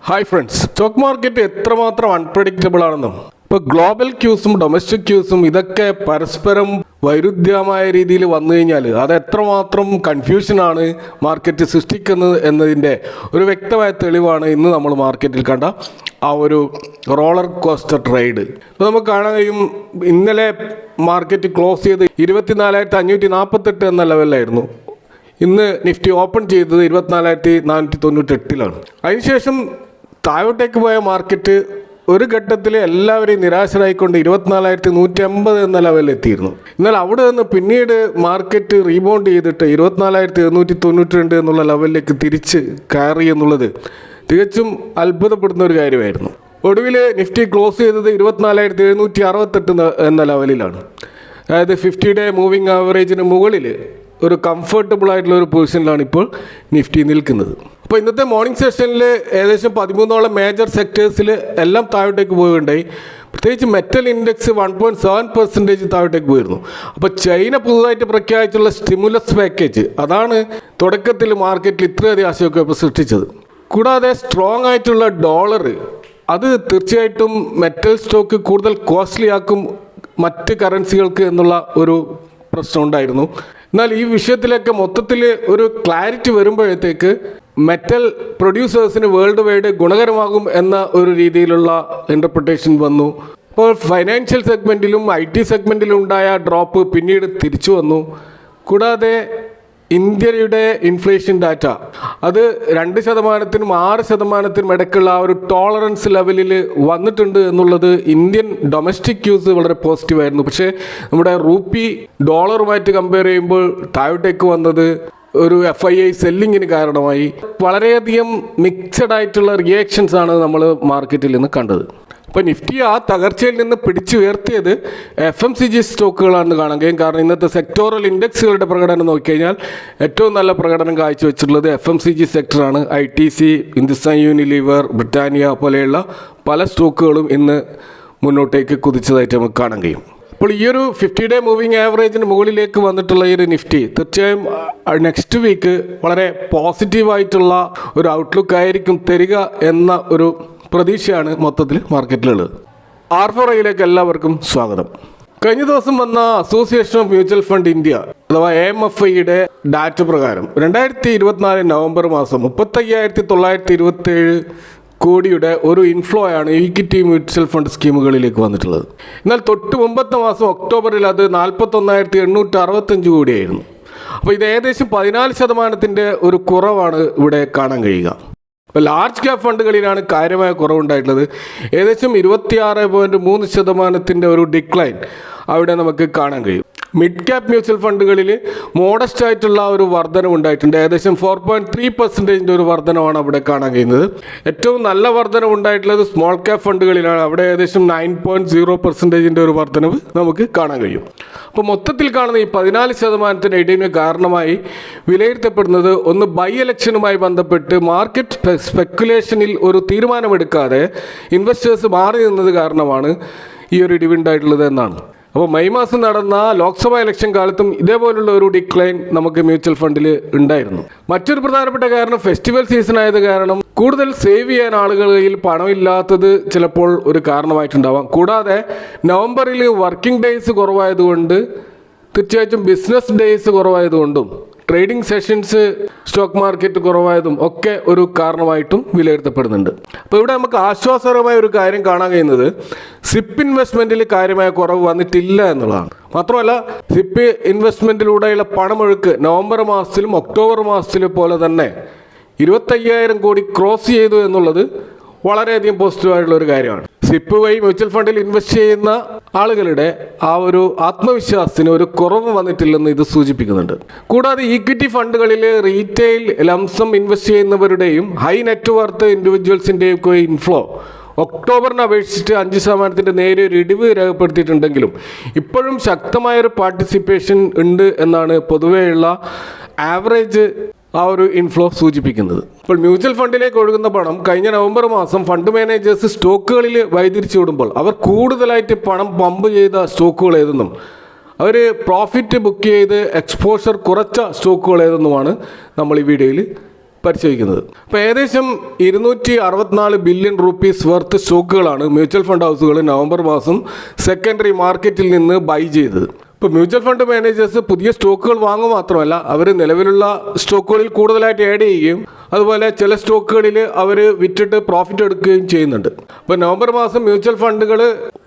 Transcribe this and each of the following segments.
Hi friends, stock market എത്രമാത്രം unpredictable ആണെന്നും ഇപ്പോൾ ഗ്ലോബൽ ക്യൂസും ഡൊമസ്റ്റിക് ക്യൂസും ഇതൊക്കെ പരസ്പരം വൈരുദ്ധ്യമായ രീതിയിൽ വന്നു കഴിഞ്ഞാൽ അത് എത്രമാത്രം കൺഫ്യൂഷനാണ് മാർക്കറ്റ് സൃഷ്ടിക്കുന്നത് എന്നതിൻ്റെ ഒരു വ്യക്തമായ തെളിവാണ് ഇന്ന് നമ്മൾ മാർക്കറ്റിൽ കണ്ട ആ ഒരു റോളർ കോസ്റ്റർ ട്രേഡ്. ഇപ്പോൾ നമുക്ക് കാണാൻ കഴിയും, ഇന്നലെ മാർക്കറ്റ് ക്ലോസ് ചെയ്ത് 24,548 എന്ന ലെവലിലായിരുന്നു. ഇന്ന് നിഫ്റ്റി ഓപ്പൺ ചെയ്തത് 24,498 അതിനുശേഷം താഴോട്ടേക്ക് പോയ മാർക്കറ്റ് ഒരു ഘട്ടത്തിൽ എല്ലാവരെയും നിരാശരായിക്കൊണ്ട് 24,150 എന്ന ലെവലിൽ എത്തിയിരുന്നു. എന്നാൽ അവിടെ നിന്ന് പിന്നീട് മാർക്കറ്റ് റീബൗണ്ട് ചെയ്തിട്ട് 24,792 എന്നുള്ള ലെവലിലേക്ക് തിരിച്ച് കയറി എന്നുള്ളത് തികച്ചും അത്ഭുതപ്പെടുന്ന ഒരു കാര്യമായിരുന്നു. ഒടുവിൽ നിഫ്റ്റി ക്ലോസ് ചെയ്തത് 24,768 എന്ന ലെവലിലാണ്. അതായത് 50-ഡേ മൂവിങ് ആവറേജിന് മുകളിൽ ഒരു കംഫർട്ടബിൾ ആയിട്ടുള്ള ഒരു പൊസിഷനിലാണ് ഇപ്പോൾ നിഫ്റ്റി നിൽക്കുന്നത്. അപ്പോൾ ഇന്നത്തെ മോർണിംഗ് സെഷനിൽ ഏകദേശം 13ഓളം മേജർ സെക്ടേഴ്സിൽ എല്ലാം താഴോട്ടേക്ക് പോവുകയുണ്ടായി. പ്രത്യേകിച്ച് മെറ്റൽ ഇൻഡെക്സ് 1.7% താഴോട്ടേക്ക് പോയിരുന്നു. അപ്പോൾ ചൈന പുതുതായിട്ട് പ്രഖ്യാപിച്ചുള്ള സ്റ്റിമുലസ് പാക്കേജ് അതാണ് തുടക്കത്തിൽ മാർക്കറ്റിൽ ഇത്രയധികം ആശയക്കുഴപ്പം സൃഷ്ടിച്ചത്. കൂടാതെ സ്ട്രോങ് ആയിട്ടുള്ള ഡോളർ അത് തീർച്ചയായിട്ടും മെറ്റൽ സ്റ്റോക്ക് കൂടുതൽ കോസ്റ്റ്ലി ആക്കും മറ്റ് കറൻസികൾക്ക് എന്നുള്ള ഒരു പ്രശ്നം ഉണ്ടായിരുന്നു. എന്നാൽ ഈ വിഷയത്തിലൊക്കെ മൊത്തത്തിൽ ഒരു ക്ലാരിറ്റി വരുമ്പോഴത്തേക്ക് മെറ്റൽ പ്രൊഡ്യൂസേഴ്സിന് വേൾഡ് വൈഡ് ഗുണകരമാകും എന്ന ഒരു രീതിയിലുള്ള ഇൻ്റർപ്രിട്ടേഷൻ വന്നു. അപ്പോൾ ഫൈനാൻഷ്യൽ സെഗ്മെൻറ്റിലും IT സെഗ്മെൻറ്റിലും ഉണ്ടായ ഡ്രോപ്പ് പിന്നീട് തിരിച്ചു വന്നു. കൂടാതെ ഇന്ത്യയുടെ ഇൻഫ്ലേഷൻ ഡാറ്റ അത് 2%-നും 6%-നും ഇടയ്ക്കുള്ള ആ ഒരു ടോളറൻസ് ലെവലിൽ വന്നിട്ടുണ്ട് എന്നുള്ളത് ഇന്ത്യൻ ഡൊമസ്റ്റിക് യൂസ് വളരെ പോസിറ്റീവായിരുന്നു. പക്ഷേ നമ്മുടെ റൂപ്പി ഡോളറുമായിട്ട് കമ്പയർ ചെയ്യുമ്പോൾ താഴോട്ടേക്ക് വന്നത് ഒരു FII സെല്ലിങ്ങിന് കാരണമായി. വളരെയധികം മിക്സഡ് ആയിട്ടുള്ള റിയാക്ഷൻസ് ആണ് നമ്മൾ മാർക്കറ്റിൽ നിന്ന് കണ്ടത്. ഇപ്പോൾ നിഫ്റ്റി ആ തകർച്ചയിൽ നിന്ന് പിടിച്ചുയർത്തിയത് FMCG സ്റ്റോക്കുകളാണെന്ന് കാണാൻ കഴിയും. കാരണം ഇന്നത്തെ സെക്ടോറൽ ഇൻഡെക്സുകളുടെ പ്രകടനം നോക്കിക്കഴിഞ്ഞാൽ ഏറ്റവും നല്ല പ്രകടനം കാഴ്ചവെച്ചിട്ടുള്ളത് FMCG സെക്ടറാണ്. ITC, Hindustan Unilever, Britannia പോലെയുള്ള പല സ്റ്റോക്കുകളും ഇന്ന് മുന്നോട്ടേക്ക് കുതിച്ചതായിട്ട് നമുക്ക് കാണാൻ കഴിയും. അപ്പോൾ ഈ ഒരു 50-ഡേ മൂവിങ് ആവറേജിന് മുകളിലേക്ക് വന്നിട്ടുള്ള ഈ ഒരു നിഫ്റ്റി തീർച്ചയായും നെക്സ്റ്റ് വീക്ക് വളരെ പോസിറ്റീവായിട്ടുള്ള ഒരു ഔട്ട്ലുക്ക് ആയിരിക്കും തരിക എന്ന ഒരു പ്രതീക്ഷയാണ് മൊത്തത്തിൽ മാർക്കറ്റിലുള്ളത്. R4iലേക്ക് എല്ലാവർക്കും സ്വാഗതം. കഴിഞ്ഞ ദിവസം വന്ന association of mutual fund India അഥവാ AMFIയുടെ ഡാറ്റ പ്രകാരം 2024 നവംബർ മാസം 35,927 കോടിയുടെ ഒരു ഇൻഫ്ലോ ആണ് ഈക്വിറ്റി മ്യൂച്വൽ ഫണ്ട് സ്കീമുകളിലേക്ക് വന്നിട്ടുള്ളത്. എന്നാൽ തൊട്ട് മുമ്പത്തെ മാസം ഒക്ടോബറിൽ അത് 41,865 കോടിയായിരുന്നു. അപ്പോൾ ഇത് ഏകദേശം 14% ഒരു കുറവാണ് ഇവിടെ കാണാൻ കഴിയുക. ഇപ്പോൾ ലാർജ് ക്യാപ് ഫണ്ടുകളിലാണ് കാര്യമായ കുറവുണ്ടായിട്ടുള്ളത്. ഏകദേശം 26.3% ഒരു ഡിക്ലൈൻ അവിടെ നമുക്ക് കാണാൻ കഴിയും. മിഡ് ക്യാപ് മ്യൂച്വൽ ഫണ്ടുകളിൽ മോഡസ്റ്റ് ആയിട്ടുള്ള ഒരു വർധനം ഉണ്ടായിട്ടുണ്ട്. ഏകദേശം 4.3% ഒരു വർധനമാണ് അവിടെ കാണാൻ കഴിയുന്നത്. ഏറ്റവും നല്ല വർധനം ഉണ്ടായിട്ടുള്ളത് സ്മോൾ ക്യാപ് ഫണ്ടുകളിലാണ്. അവിടെ ഏകദേശം 9.0% ഒരു വർധനവ് നമുക്ക് കാണാൻ കഴിയും. അപ്പോൾ മൊത്തത്തിൽ കാണുന്ന ഈ 14% ഇടിവിന് കാരണമായി വിലയിരുത്തപ്പെടുന്നത് ഒന്ന് ബൈ ഇലക്ഷനുമായി ബന്ധപ്പെട്ട് മാർക്കറ്റ് സ്പെക്കുലേഷനിൽ ഒരു തീരുമാനമെടുക്കാതെ ഇൻവെസ്റ്റേഴ്സ് മാറി നിന്നത് കാരണമാണ് ഈ ഒരു ഇടിവുണ്ടായിട്ടുള്ളത് എന്നാണ്. അപ്പോൾ മെയ് മാസം നടന്ന ലോക്സഭാ ഇലക്ഷൻ കാലത്തും ഇതേപോലുള്ള ഒരു ഡിക്ലൈൻ നമുക്ക് മ്യൂച്വൽ ഫണ്ടിൽ ഉണ്ടായിരുന്നു. മറ്റൊരു പ്രധാനപ്പെട്ട കാരണം ഫെസ്റ്റിവൽ സീസൺ ആയത് കാരണം കൂടുതൽ സേവ് ചെയ്യാൻ ആളുകളിൽ പണമില്ലാത്തത് ചിലപ്പോൾ ഒരു കാരണമായിട്ടുണ്ടാവാം. കൂടാതെ നവംബറിൽ വർക്കിംഗ് ഡേയ്സ് കുറവായതുകൊണ്ട് തീർച്ചയായിട്ടും ബിസിനസ് ഡേയ്സ് കുറവായതുകൊണ്ടും ട്രേഡിംഗ് സെഷൻസ് സ്റ്റോക്ക് മാർക്കറ്റ് കുറവായതും ഒക്കെ ഒരു കാരണമായിട്ടും വിലയിരുത്തപ്പെടുന്നുണ്ട്. അപ്പോൾ ഇവിടെ നമുക്ക് ആശ്വാസകരമായ ഒരു കാര്യം കാണാൻ കഴിയുന്നത് സിപ്പ് ഇൻവെസ്റ്റ്മെൻറ്റിൽ കാര്യമായ കുറവ് വന്നിട്ടില്ല എന്നുള്ളതാണ്. മാത്രമല്ല സിപ്പ് ഇൻവെസ്റ്റ്മെൻറ്റിലൂടെയുള്ള പണമൊഴുക്ക് നവംബർ മാസത്തിലും ഒക്ടോബർ മാസത്തിലും പോലെ തന്നെ 25,000 കോടി ക്രോസ് ചെയ്തു എന്നുള്ളത് വളരെയധികം പോസിറ്റീവായിട്ടുള്ള ഒരു കാര്യമാണ്. സിപ്പ് വഴി മ്യൂച്വൽ ഫണ്ടിൽ ഇൻവെസ്റ്റ് ചെയ്യുന്ന ആളുകളുടെ ആ ഒരു ആത്മവിശ്വാസത്തിന് ഒരു കുറവ് വന്നിട്ടില്ലെന്ന് ഇത് സൂചിപ്പിക്കുന്നുണ്ട്. കൂടാതെ ഈക്വിറ്റി ഫണ്ടുകളിൽ റീറ്റെയിൽ ലംസം ഇൻവെസ്റ്റ് ചെയ്യുന്നവരുടെയും ഹൈ നെറ്റ് വർത്ത് ഇൻഡിവിജ്വൽസിൻ്റെയും ഒക്കെ ഇൻഫ്ലോ ഒക്ടോബറിനെ അപേക്ഷിച്ച് 5% നേരിയ ഒരു ഇടിവ് രേഖപ്പെടുത്തിയിട്ടുണ്ടെങ്കിലും ഇപ്പോഴും ശക്തമായൊരു പാർട്ടിസിപ്പേഷൻ ഉണ്ട് എന്നാണ് പൊതുവെയുള്ള ആവറേജ് ആ ഒരു ഇൻഫ്ലോ സൂചിപ്പിക്കുന്നത്. ഇപ്പോൾ മ്യൂച്വൽ ഫണ്ടിലേക്ക് ഒഴുകുന്ന പണം കഴിഞ്ഞ നവംബർ മാസം ഫണ്ട് മാനേജേഴ്സ് സ്റ്റോക്കുകളിൽ വൈതിരിച്ചു വിടുമ്പോൾ അവർ കൂടുതലായിട്ട് പണം പമ്പ് ചെയ്ത സ്റ്റോക്കുകൾ ഏതെന്നും അവർ പ്രോഫിറ്റ് ബുക്ക് ചെയ്ത് എക്സ്പോഷർ കുറച്ച സ്റ്റോക്കുകൾ ഏതെന്നുമാണ് നമ്മൾ ഈ വീഡിയോയിൽ പരിശോധിക്കുന്നത്. അപ്പോൾ ഏകദേശം 264 ബില്യൺ റുപ്പീസ് വർത്ത് സ്റ്റോക്കുകളാണ് മ്യൂച്വൽ ഫണ്ട് ഹൗസുകൾ നവംബർ മാസം സെക്കൻഡറി മാർക്കറ്റിൽ നിന്ന് ബൈ ചെയ്തത്. ഇപ്പോൾ മ്യൂച്വൽ ഫണ്ട് മാനേജേഴ്സ് പുതിയ സ്റ്റോക്കുകൾ വാങ്ങുക മാത്രമല്ല, അവർ നിലവിലുള്ള സ്റ്റോക്കുകളിൽ കൂടുതലായിട്ട് ആഡ് ചെയ്യുകയും അതുപോലെ ചില സ്റ്റോക്കുകളിൽ അവർ വിറ്റിട്ട് പ്രോഫിറ്റ് എടുക്കുകയും ചെയ്യുന്നുണ്ട്. അപ്പോൾ നവംബർ മാസം മ്യൂച്വൽ ഫണ്ടുകൾ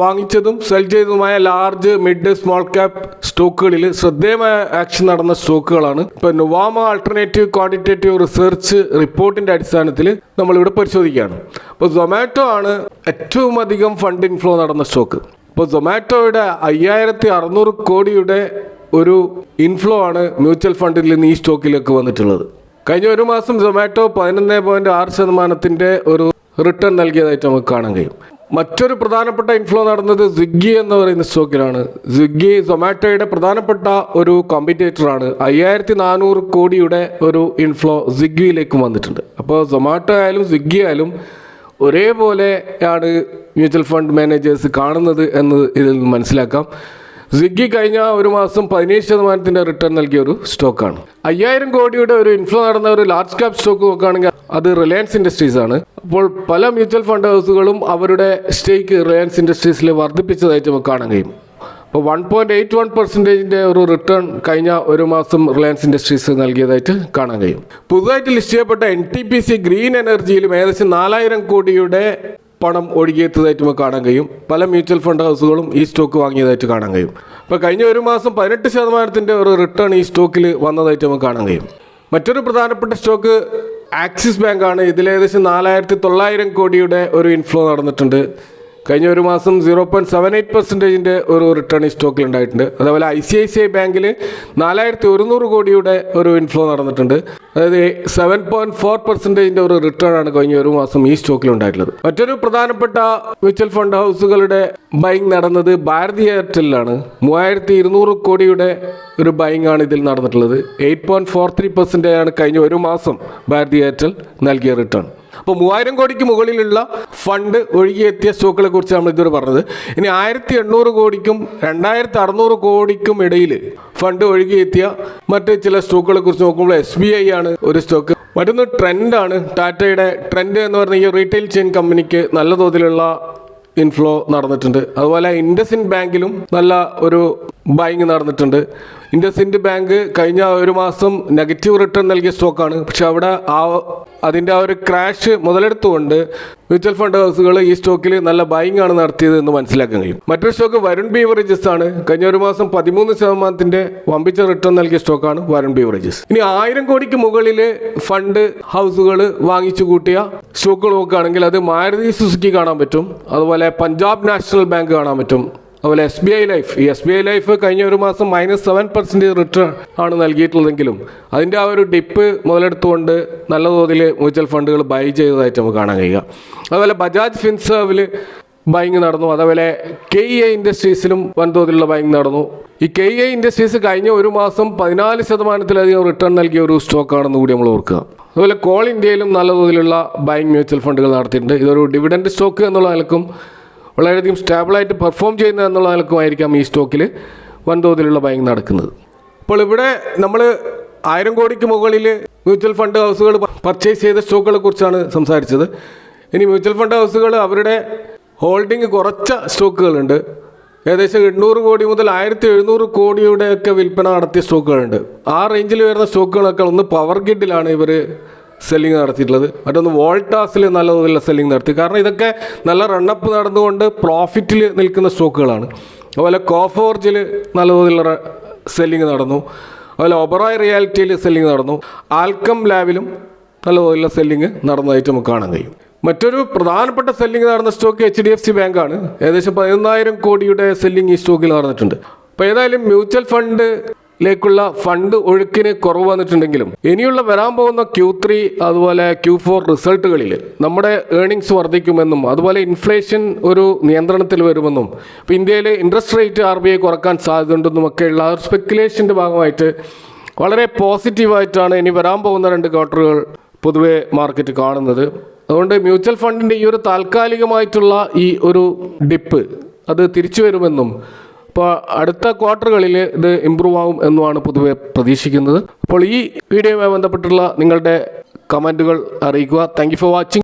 വാങ്ങിച്ചതും സെൽ ചെയ്തതുമായ ലാർജ്, മിഡ്, സ്മോൾ ക്യാപ് സ്റ്റോക്കുകളിൽ ശ്രദ്ധേയമായ ആക്ഷൻ നടന്ന സ്റ്റോക്കുകളാണ്. ഇപ്പോൾ നുവാമ ആൾട്ടർനേറ്റീവ് ക്വാണ്ടിറ്റേറ്റീവ് റിസർച്ച് റിപ്പോർട്ടിൻ്റെ അടിസ്ഥാനത്തിൽ നമ്മളിവിടെ പരിശോധിക്കുകയാണ്. അപ്പോൾ സൊമാറ്റോ ആണ് ഏറ്റവും അധികം ഫണ്ട് ഇൻഫ്ലോ നടന്ന സ്റ്റോക്ക്. ഇപ്പോൾ സൊമാറ്റോയുടെ 5600 കോടിയുടെ ഒരു ഇൻഫ്ലോ ആണ് മ്യൂച്വൽ ഫണ്ടിൽ നിന്ന് ഈ സ്റ്റോക്കിലേക്ക് വന്നിട്ടുള്ളത്. കഴിഞ്ഞ ഒരു മാസം സൊമാറ്റോ 11.6% ഒരു റിട്ടേൺ നൽകിയതായിട്ട് നമുക്ക് കാണാൻ കഴിയും. മറ്റൊരു പ്രധാനപ്പെട്ട ഇൻഫ്ലോ നടന്നത് സ്വിഗ്ഗി എന്ന് പറയുന്ന സ്റ്റോക്കിലാണ്. സ്വിഗ്ഗി സൊമാറ്റോയുടെ പ്രധാനപ്പെട്ട ഒരു കോമ്പറ്റേറ്ററാണ്. 5400 കോടിയുടെ ഒരു ഇൻഫ്ലോ സ്വിഗ്ഗിയിലേക്കും വന്നിട്ടുണ്ട്. അപ്പോൾ സൊമാറ്റോ ആയാലും സ്വിഗ്ഗി ആയാലും ഒരേപോലെയാണ് മ്യൂച്വൽ ഫണ്ട് മാനേജേഴ്സ് കാണുന്നത് എന്ന് ഇതിൽ നിന്ന് മനസ്സിലാക്കാം. സ്വിഗ്ഗി കഴിഞ്ഞ ഒരു മാസം 17% റിട്ടേൺ നൽകിയ ഒരു സ്റ്റോക്കാണ്. 5000 കോടിയുടെ ഒരു ഇൻഫ്ലോ നടന്ന ഒരു ലാർജ് ക്യാപ് സ്റ്റോക്ക് നോക്കുകയാണെങ്കിൽ അത് റിലയൻസ് ഇൻഡസ്ട്രീസ് ആണ്. അപ്പോൾ പല മ്യൂച്വൽ ഫണ്ട് ഹൗസുകളും അവരുടെ സ്റ്റേക്ക് റിലയൻസ് ഇൻഡസ്ട്രീസിൽ വർദ്ധിപ്പിച്ചതായിട്ട് നമുക്ക് കാണാൻ കഴിയും. അപ്പോൾ 1.81% ഒരു റിട്ടേൺ കഴിഞ്ഞ ഒരു മാസം റിലയൻസ് ഇൻഡസ്ട്രീസ് നൽകിയതായിട്ട് കാണാൻ കഴിയും. പുതുതായിട്ട് ലിസ്റ്റ് ചെയ്യപ്പെട്ട NTPC ഗ്രീൻ എനർജിയിലും ഏകദേശം 4000 കോടിയുടെ പണം ഒഴുകിയെത്തതായിട്ട് നമുക്ക് കാണാൻ കഴിയും. പല മ്യൂച്വൽ ഫണ്ട് ഹൗസുകളും ഈ സ്റ്റോക്ക് വാങ്ങിയതായിട്ട് കാണാൻ കഴിയും. അപ്പോൾ കഴിഞ്ഞ ഒരു മാസം 18% ഒരു റിട്ടേൺ ഈ സ്റ്റോക്കിൽ വന്നതായിട്ട് നമുക്ക് കാണാൻ കഴിയും. മറ്റൊരു പ്രധാനപ്പെട്ട സ്റ്റോക്ക് ആക്സിസ് ബാങ്ക് ആണ്. ഇതിൽ ഏകദേശം 4900 കോടിയുടെ ഒരു ഇൻഫ്ലോ നടന്നിട്ടുണ്ട്. കഴിഞ്ഞ ഒരു മാസം 0.78% ഒരു റിട്ടേൺ ഈ സ്റ്റോക്കിൽ ഉണ്ടായിട്ടുണ്ട്. അതേപോലെ ICICI ബാങ്കിൽ 4100 കോടിയുടെ ഒരു ഇൻഫ്ലോ നടന്നിട്ടുണ്ട്. അതായത് 7.4% ഒരു റിട്ടേൺ ആണ് കഴിഞ്ഞ ഒരു മാസം ഈ സ്റ്റോക്കിൽ ഉണ്ടായിട്ടുള്ളത്. മറ്റൊരു പ്രധാനപ്പെട്ട മ്യൂച്വൽ ഫണ്ട് ഹൗസുകളുടെ ബൈങ് നടന്നത് ഭാരതി എയർടെല്ലിലാണ്. 3200 കോടിയുടെ ഒരു ബൈങ് ആണ് ഇതിൽ നടന്നിട്ടുള്ളത്. 8.43% ആണ് കഴിഞ്ഞ ഒരു മാസം ഭാരതി എയർടെൽ നൽകിയ റിട്ടേൺ. അപ്പോൾ 3000 കോടിക്ക് മുകളിലുള്ള ഫണ്ട് ഒഴുകിയെത്തിയ സ്റ്റോക്കുകളെ കുറിച്ച് നമ്മൾ ഇതുവരെ പറഞ്ഞത്. ഇനി 1800 കോടിക്കും 2600 കോടിക്കും ഇടയിൽ ഫണ്ട് ഒഴുകിയെത്തിയ മറ്റ് ചില സ്റ്റോക്കുകളെ കുറിച്ച് നോക്കുമ്പോൾ SBI ആണ് ഒരു സ്റ്റോക്ക്. മറ്റൊന്ന് ട്രെൻഡാണ്. ടാറ്റയുടെ ട്രെൻഡ് എന്ന് പറഞ്ഞ ഈ റീറ്റെയിൽ ചെയിൻ കമ്പനിക്ക് നല്ല തോതിലുള്ള ഇൻഫ്ലോ നടന്നിട്ടുണ്ട്. അതുപോലെ ഇൻഡസിൻഡ് ബാങ്കിലും നല്ല ഒരു ബൈങ് നടന്നിട്ടുണ്ട്. ഇൻഡസിൻഡ് ബാങ്ക് കഴിഞ്ഞ ഒരു മാസം നെഗറ്റീവ് റിട്ടേൺ നൽകിയ സ്റ്റോക്കാണ്. പക്ഷെ അവിടെ അതിൻ്റെ ആ ഒരു ക്രാഷ് മുതലെടുത്തുകൊണ്ട് മ്യൂച്വൽ ഫണ്ട് ഹൗസുകൾ ഈ സ്റ്റോക്കിൽ നല്ല ബൈങ് ആണ് നടത്തിയത് എന്ന് മനസ്സിലാക്കാൻ കഴിയും. മറ്റൊരു സ്റ്റോക്ക് വരുൺ ബീവറേജസ് ആണ്. കഴിഞ്ഞ ഒരു മാസം 13% വമ്പിച്ച റിട്ടേൺ നൽകിയ സ്റ്റോക്കാണ് വരുൺ ബീവറേജസ്. ഇനി 1000 കോടിക്ക് മുകളിൽ ഫണ്ട് ഹൗസുകൾ വാങ്ങിച്ചു കൂട്ടിയ സ്റ്റോക്കുകൾ നോക്കുകയാണെങ്കിൽ അത് മാരുതി സുസുക്കി കാണാൻ പറ്റും. അതുപോലെ പഞ്ചാബ് നാഷണൽ ബാങ്ക് കാണാൻ പറ്റും. അതുപോലെ SBI ലൈഫ്. ഈ SBI ലൈഫ് കഴിഞ്ഞ ഒരു മാസം -7% റിട്ടേൺ ആണ് നൽകിയിട്ടുള്ളതെങ്കിലും അതിൻ്റെ ആ ഒരു ഡിപ്പ് മുതലെടുത്തുകൊണ്ട് നല്ല തോതിൽ മ്യൂച്വൽ ഫണ്ടുകൾ ബൈ ചെയ്തതായിട്ട് നമുക്ക് കാണാൻ കഴിയുക. അതുപോലെ ബജാജ് ഫിൻസർവിൽ ബൈങ് നടന്നു. അതുപോലെ KEI ഇൻഡസ്ട്രീസിലും വൻതോതിലുള്ള ബൈങ് നടന്നു. ഈ KEI ഇൻഡസ്ട്രീസ് കഴിഞ്ഞ ഒരു മാസം 14% റിട്ടേൺ നൽകിയ ഒരു സ്റ്റോക്കാണെന്ന് കൂടി നമ്മൾ ഓർക്കുക. അതുപോലെ കോൾ ഇന്ത്യയിലും നല്ല തോതിലുള്ള ബൈങ് മ്യൂച്വൽ ഫണ്ടുകൾ നടത്തിയിട്ടുണ്ട്. ഇതൊരു ഡിവിഡൻഡ് സ്റ്റോക്ക് എന്നുള്ള നിലക്കും വളരെയധികം സ്റ്റേബിളായിട്ട് പെർഫോം ചെയ്യുന്നത് എന്നുള്ള നിലക്കുമായിരിക്കാം ഈ സ്റ്റോക്കിൽ വൻതോതിലുള്ള ബൈങ് നടക്കുന്നത്. അപ്പോൾ ഇവിടെ നമ്മൾ 1000 കോടിക്ക് മുകളിൽ മ്യൂച്വൽ ഫണ്ട് ഹൗസുകൾ പർച്ചേസ് ചെയ്ത സ്റ്റോക്കുകളെ കുറിച്ചാണ് സംസാരിച്ചത്. ഇനി മ്യൂച്വൽ ഫണ്ട് ഹൗസുകൾ അവരുടെ ഹോൾഡിംഗ് കുറച്ച സ്റ്റോക്കുകളുണ്ട്. ഏകദേശം 800 കോടി മുതൽ 1700 കോടിയുടെയൊക്കെ വിൽപ്പന നടത്തിയ സ്റ്റോക്കുകളുണ്ട്. ആ റേഞ്ചിൽ വരുന്ന സ്റ്റോക്കുകളൊക്കെ ഒന്ന് പവർ ഗ്രിഡിലാണ് ഇവർ സെല്ലിങ് നടത്തിയിട്ടുള്ളത്. മറ്റൊന്ന് വോൾട്ടാസിൽ നല്ല തോതിലുള്ള സെല്ലിങ് നടത്തി. കാരണം ഇതൊക്കെ നല്ല റണ്ണപ്പ് നടന്നുകൊണ്ട് പ്രോഫിറ്റിൽ നിൽക്കുന്ന സ്റ്റോക്കുകളാണ്. അതുപോലെ കോഫോർജിൽ നല്ല തോതിലുള്ള സെല്ലിങ് നടന്നു. അതുപോലെ ഒബറോയ് റിയാലിറ്റിയിൽ സെല്ലിങ് നടന്നു. ആൽക്കം ലാബിലും നല്ല തോതിലുള്ള സെല്ലിങ് നടന്നതായിട്ട് നമുക്ക് കാണാൻ കഴിയും. മറ്റൊരു പ്രധാനപ്പെട്ട സെല്ലിങ് നടന്ന സ്റ്റോക്ക് HDFC ബാങ്കാണ്. ഏകദേശം 11000 കോടിയുടെ സെല്ലിങ് ഈ സ്റ്റോക്കിൽ നടന്നിട്ടുണ്ട്. അപ്പോൾ ഏതായാലും മ്യൂച്വൽ ഫണ്ടിലേക്കുള്ള ഫണ്ട് ഒഴുക്കിന് കുറവ് വന്നിട്ടുണ്ടെങ്കിലും ഇനിയുള്ള വരാൻ പോകുന്ന Q3 അതുപോലെ Q4 റിസൾട്ടുകളിൽ നമ്മുടെ ഏർണിങ്സ് വർദ്ധിക്കുമെന്നും അതുപോലെ ഇൻഫ്ലേഷൻ ഒരു നിയന്ത്രണത്തിൽ വരുമെന്നും ഇപ്പോൾ ഇന്ത്യയിൽ ഇൻട്രസ്റ്റ് റേറ്റ് RBI കുറക്കാൻ സാധ്യതയുണ്ടെന്നുമൊക്കെയുള്ള സ്പെക്കുലേഷൻ്റെ ഭാഗമായിട്ട് വളരെ പോസിറ്റീവായിട്ടാണ് ഇനി വരാൻ പോകുന്ന 2 ക്വാർട്ടറുകൾ പൊതുവെ മാർക്കറ്റ് കാണുന്നത്. അതുകൊണ്ട് മ്യൂച്വൽ ഫണ്ടിൻ്റെ ഈ ഒരു താൽക്കാലികമായിട്ടുള്ള ഈ ഒരു ഡിപ്പ് അത് തിരിച്ചു വരുമെന്നും അപ്പോൾ അടുത്ത ക്വാർട്ടറുകളിൽ ഇത് ഇമ്പ്രൂവ് ആവും എന്നുമാണ് പൊതുവെ പ്രതീക്ഷിക്കുന്നത്. അപ്പോൾ ഈ വീഡിയോയുമായി ബന്ധപ്പെട്ടുള്ള നിങ്ങളുടെ കമൻറ്റുകൾ അറിയിക്കുക. Thank you for watching.